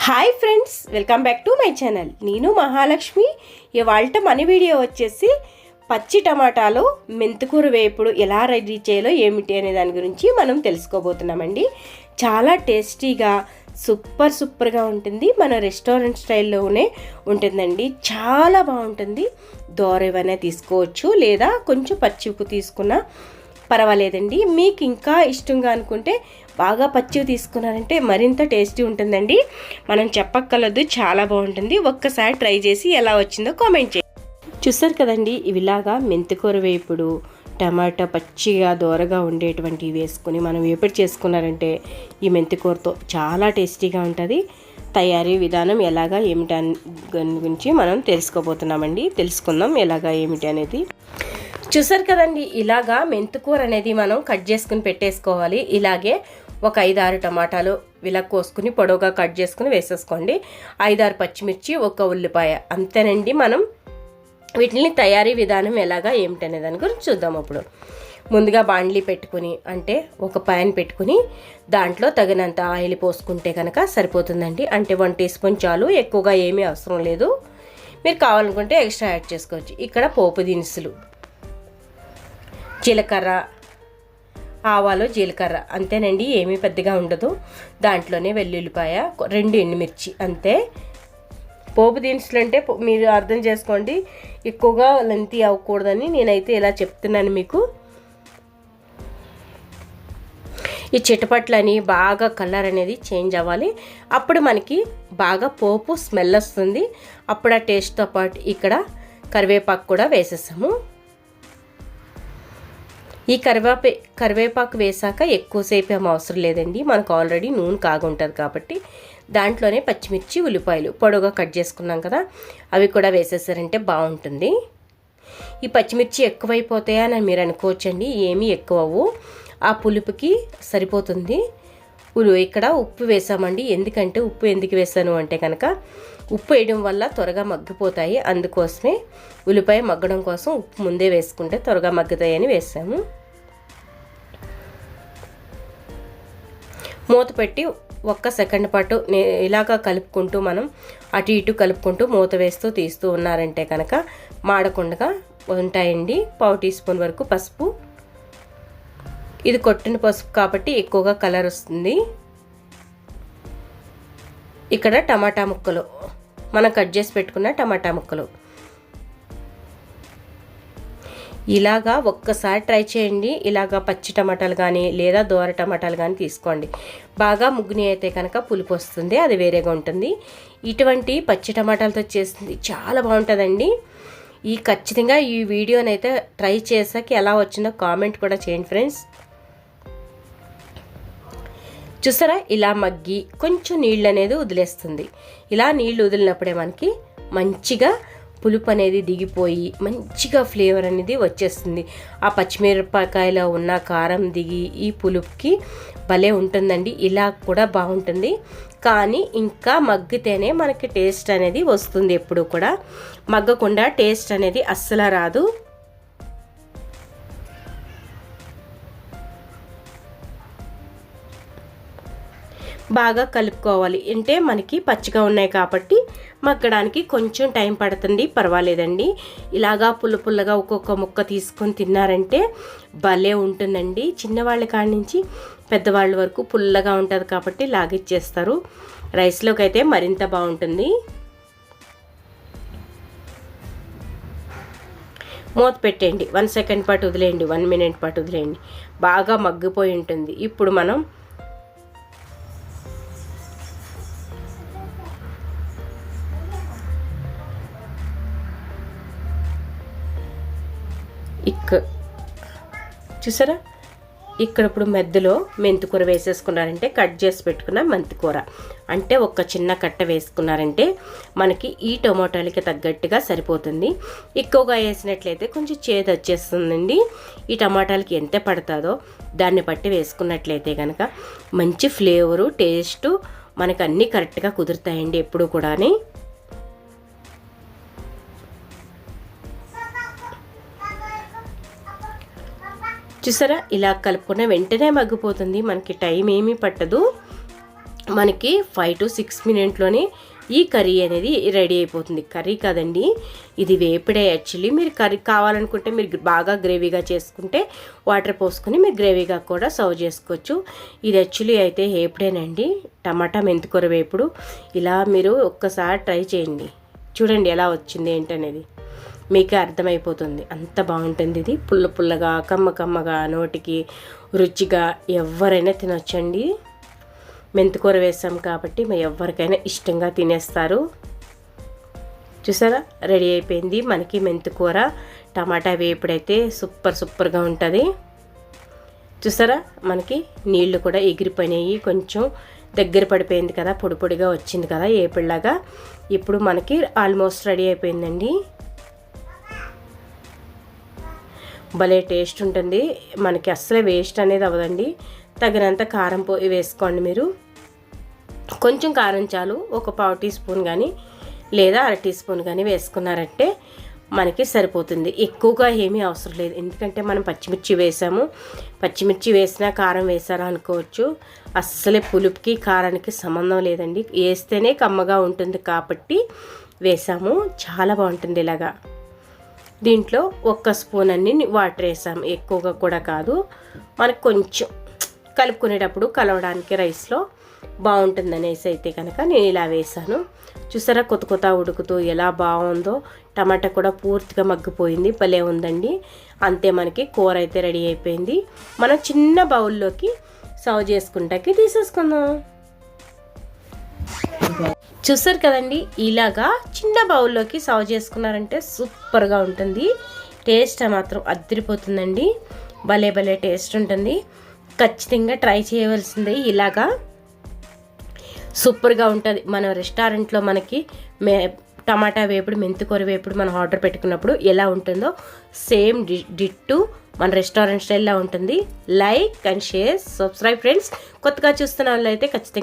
Hi friends, welcome back to my channel. నేను మహాలక్ష్మి. ఇవాళ మన వీడియో వచ్చేసి పచ్చి టమాటాలు మెంతికూర వేపుడు ఎలా రెడీ చేయాలో ఏమిటి అనే దాని గురించి మనం తెలుసుకోబోతున్నామండి. చాలా టేస్టీగా సూపర్గా ఉంటుంది. మన రెస్టారెంట్ స్టైల్లోనే ఉంటుందండి. చాలా బాగుంటుంది. దోరవైనా తీసుకోవచ్చు, లేదా కొంచెం పచ్చి ఉప్పు తీసుకున్నా పర్వాలేదండి. మీకు ఇంకా ఇష్టంగా అనుకుంటే బాగా పచ్చివి తీసుకున్నారంటే మరింత టేస్టీ ఉంటుందండి. మనం చెప్పక్కర్లేదు, చాలా బాగుంటుంది. ఒక్కసారి ట్రై చేసి ఎలా వచ్చిందో కామెంట్ చేయండి. చూస్తారు కదండి, ఇవిలాగా మెంతికూర వేపుడు టమాటా పచ్చిగా దోరగా ఉండేటువంటివి వేసుకుని మనం వేపుడు చేసుకున్నారంటే ఈ మెంతికూరతో చాలా టేస్టీగా ఉంటుంది. తయారీ విధానం ఎలాగా ఏమిటి గురించి మనం తెలుసుకుందాం ఎలాగా ఏమిటి అనేది. చూసారు కదండి, ఇలాగా మెంతికూర అనేది మనం కట్ చేసుకుని పెట్టేసుకోవాలి. ఇలాగే ఒక 5-6 టమాటాలు ఇలా కోసుకుని పొడవుగా కట్ చేసుకుని వేసేసుకోండి. 5-6 పచ్చిమిర్చి, ఒక ఉల్లిపాయ, అంతేనండి. మనం వీటిని తయారీ విధానం ఎలాగా ఏమిటనే దాని గురించి చూద్దాం. అప్పుడు ముందుగా బాండ్లీ పెట్టుకుని, అంటే ఒక ప్యాన్ పెట్టుకుని దాంట్లో తగినంత ఆయిల్ పోసుకుంటే కనుక సరిపోతుందండి. అంటే 1 టీ స్పూన్ చాలు, ఎక్కువగా ఏమీ అవసరం లేదు. మీరు కావాలనుకుంటే ఎక్స్ట్రా యాడ్ చేసుకోవచ్చు. ఇక్కడ పోపు దినుసులు, జీలకర్ర, ఆవాలు, జీలకర్ర, అంతేనండి. ఏమీ పెద్దగా ఉండదు. దాంట్లోనే వెల్లుల్లిపాయ, 2 ఎండుమిర్చి, అంతే. పోపు దినుసులు అంటే మీరు అర్థం చేసుకోండి, ఎక్కువగా లెంతీ అవ్వకూడదని నేనైతే ఇలా చెప్తున్నాను మీకు. ఈ చిటపట్లని బాగా కలర్ అనేది చేంజ్ అవ్వాలి. అప్పుడు మనకి బాగా పోపు స్మెల్ వస్తుంది. అప్పుడు ఆ టేస్ట్తో పాటు ఇక్కడ కరివేపాకు కూడా వేసేసాము. ఈ కరివేపాకు వేసాక ఎక్కువసేపు ఏం అవసరం లేదండి. మనకు ఆల్రెడీ నూనె కాగుంటుంది కాబట్టి దాంట్లోనే పచ్చిమిర్చి, ఉల్లిపాయలు పొడవుగా కట్ చేసుకున్నాం కదా, అవి కూడా వేసేసారంటే బాగుంటుంది. ఈ పచ్చిమిర్చి ఎక్కువైపోతాయా అని మీరు అనుకోవచ్చండి. ఏమీ ఎక్కువవు, ఆ పులుపుకి సరిపోతుంది. ఇక్కడ ఉప్పు వేసామండి. ఎందుకంటే ఉప్పు ఎందుకు వేసాను అంటే కనుక ఉప్పు వేయడం వల్ల త్వరగా మగ్గిపోతాయి. అందుకోసమే ఉల్లిపాయ మగ్గడం కోసం ఉప్పు ముందే వేసుకుంటే త్వరగా మగ్గుతాయని వేసాము. మూత పెట్టి 1 సెకండ్ పాటు ఇలాగా కలుపుకుంటూ మనం అటు ఇటు కలుపుకుంటూ మూత వేస్తూ తీస్తూ ఉన్నారంటే కనుక మాడకుండా ఉంటాయండి. 1/4 టీ స్పూన్ వరకు పసుపు. ఇది కొట్టిన పసుపు కాబట్టి ఎక్కువగా కలర్ వస్తుంది. ఇక్కడ టమాటా ముక్కలు, మనం కట్ చేసి పెట్టుకున్న టమాటా ముక్కలు. ఇలాగా ఒక్కసారి ట్రై చేయండి. ఇలాగా పచ్చి టమాటాలు కానీ లేదా దోర టమాటాలు కానీ తీసుకోండి. బాగా ముగ్గుని అయితే కనుక పులుపు వస్తుంది, అది వేరేగా ఉంటుంది. ఇటువంటి పచ్చి టమాటాలతో చేస్తుంది చాలా బాగుంటుందండి. ఖచ్చితంగా ఈ వీడియోనైతే ట్రై చేసాక ఎలా వచ్చిందో కామెంట్ కూడా చేయండి ఫ్రెండ్స్. చూసారా, ఇలా మగ్గి కొంచెం నీళ్ళు అనేది వదిలేస్తుంది. ఇలా నీళ్ళు వదిలినప్పుడే మనకి మంచిగా పులుపు అనేది దిగిపోయి మంచిగా ఫ్లేవర్ అనేది వచ్చేస్తుంది. ఆ పచ్చిమిరపకాయలో ఉన్న కారం దిగి ఈ పులుపుకి భలే ఉంటుందండి. ఇలా కూడా బాగుంటుంది. కానీ ఇంకా మగ్గితేనే మనకి టేస్ట్ అనేది వస్తుంది. ఎప్పుడు కూడా మగ్గకుండా టేస్ట్ అనేది అస్సలు రాదు. బాగా కలుపుకోవాలి. అంటే మనకి పచ్చిగా ఉన్నాయి కాబట్టి మగ్గడానికి కొంచెం టైం పడుతుంది, పర్వాలేదండి. ఇలాగా పుల్లగా ఒక్కొక్క ముక్క తీసుకొని తిన్నారంటే భలే ఉంటుందండి. చిన్నవాళ్ళ కాడి నుంచి పెద్దవాళ్ళ వరకు పుల్లగా ఉంటుంది కాబట్టి లాగిచ్చేస్తారు. రైస్లోకి అయితే మరింత బాగుంటుంది. మూత పెట్టండి, 1 సెకండ్ పాటు వదిలేయండి, 1 మినిట్ పాటు వదిలేయండి. బాగా మగ్గిపోయి ఉంటుంది. ఇప్పుడు మనం చూసారా, ఇక్కడ ఇప్పుడు మెద్దలో మెంతికూర వేసేసుకున్నారంటే కట్ చేసి పెట్టుకున్న మెంతికూర అంటే ఒక చిన్న కట్ట వేసుకున్నారంటే మనకి ఈ టొమాటోలకి తగ్గట్టుగా సరిపోతుంది. ఎక్కువగా వేసినట్లయితే కొంచెం చేదు వచ్చేస్తుందండి. ఈ టమాటాలకి ఎంత పడుతుందో దాన్ని బట్టి వేసుకున్నట్లయితే కనుక మంచి ఫ్లేవరు, టేస్టు మనకు అన్నీ కరెక్ట్గా కుదురుతాయండి ఎప్పుడు కూడా. చూసారా, ఇలా కలుపుకున్న వెంటనే మగ్గిపోతుంది. మనకి టైం ఏమీ పట్టదు. మనకి 5 to 6 మినిట్లోనే ఈ కర్రీ అనేది రెడీ అయిపోతుంది. కర్రీ కాదండి, ఇది వేపుడే. యాక్చువల్లీ మీరు కర్రీ కావాలనుకుంటే మీరు బాగా గ్రేవీగా చేసుకుంటే వాటర్ పోసుకొని మీరు గ్రేవీగా కూడా సర్వ్ చేసుకోవచ్చు. ఇది యాక్చువల్లీ అయితే వేపుడేనండి, టమాటా మెంతికూర వేపుడు. ఇలా మీరు ఒక్కసారి ట్రై చేయండి, చూడండి ఎలా వచ్చింది ఏంటనేది మీకే అర్థమైపోతుంది. అంత బాగుంటుంది ఇది, పుల్ల పుల్లగా కమ్మ కమ్మగా నోటికి రుచిగా ఎవరైనా తినొచ్చండి. మెంతికూర వేసాం కాబట్టి ఎవరికైనా ఇష్టంగా తినేస్తారు. చూసారా రెడీ అయిపోయింది మనకి మెంతికూర టమాటా వేపుడైతే సూపర్గా ఉంటుంది. చూసారా మనకి నీళ్లు కూడా ఎగిరిపోయినాయి, కొంచెం దగ్గర పడిపోయింది కదా, పొడి పొడిగా వచ్చింది కదా ఏపుడులాగా. ఇప్పుడు మనకి ఆల్మోస్ట్ రెడీ అయిపోయిందండి. భలే టేస్ట్ ఉంటుంది మనకి, అస్సలే వేస్ట్ అనేది అవ్వదండి. తగినంత కారం వేసుకోండి మీరు, కొంచెం కారం చాలు, ఒక 1/4 టీ స్పూన్ కానీ లేదా 1/2 టీ స్పూన్ కానీ వేసుకున్నారంటే మనకి సరిపోతుంది. ఎక్కువగా ఏమీ అవసరం లేదు, ఎందుకంటే మనం పచ్చిమిర్చి వేసాము. పచ్చిమిర్చి వేసినా కారం వేసారా అనుకోవచ్చు, అస్సలే పులుపుకి కారానికి సంబంధం లేదండి. వేస్తేనే కమ్మగా ఉంటుంది కాబట్టి వేసాము, చాలా బాగుంటుంది ఇలాగా. దీంట్లో 1 స్పూన్ అన్ని వాటర్ వేసాము, ఎక్కువగా కూడా కాదు. మనకు కొంచెం కలుపుకునేటప్పుడు కలవడానికి రైస్లో బాగుంటుంది అనేసి అయితే కనుక నేను ఇలా వేసాను. చూసారా కొత్త ఉడుకుతూ ఎలా బాగుందో, టమాటా కూడా పూర్తిగా మగ్గిపోయింది, భలే ఉందండి. అంతే మనకి కూర అయితే రెడీ అయిపోయింది. మనం చిన్న బౌల్లోకి సర్వ్ చేసుకుంటాకి తీసేసుకుందాం. చూసారు కదండి, ఇలాగా చిన్న బౌల్లోకి సర్వ్ చేసుకున్నారంటే సూపర్గా ఉంటుంది. టేస్ట్ మాత్రం అదిరిపోతుందండి, భలే టేస్ట్ ఉంటుంది. ఖచ్చితంగా ట్రై చేయవలసిందే, ఇలాగా సూపర్గా ఉంటుంది. మన రెస్టారెంట్లో మనకి టమాటా వేపుడు మెంతికూర వేపుడు మనం ఆర్డర్ పెట్టుకున్నప్పుడు ఎలా ఉంటుందో సేమ్ డిట్టు మన రెస్టారెంట్ స్టైల్లో ఉంటుంది. Like and share, subscribe friends. కొత్తగా చూస్తున్న వాళ్ళు అయితే ఖచ్చితంగా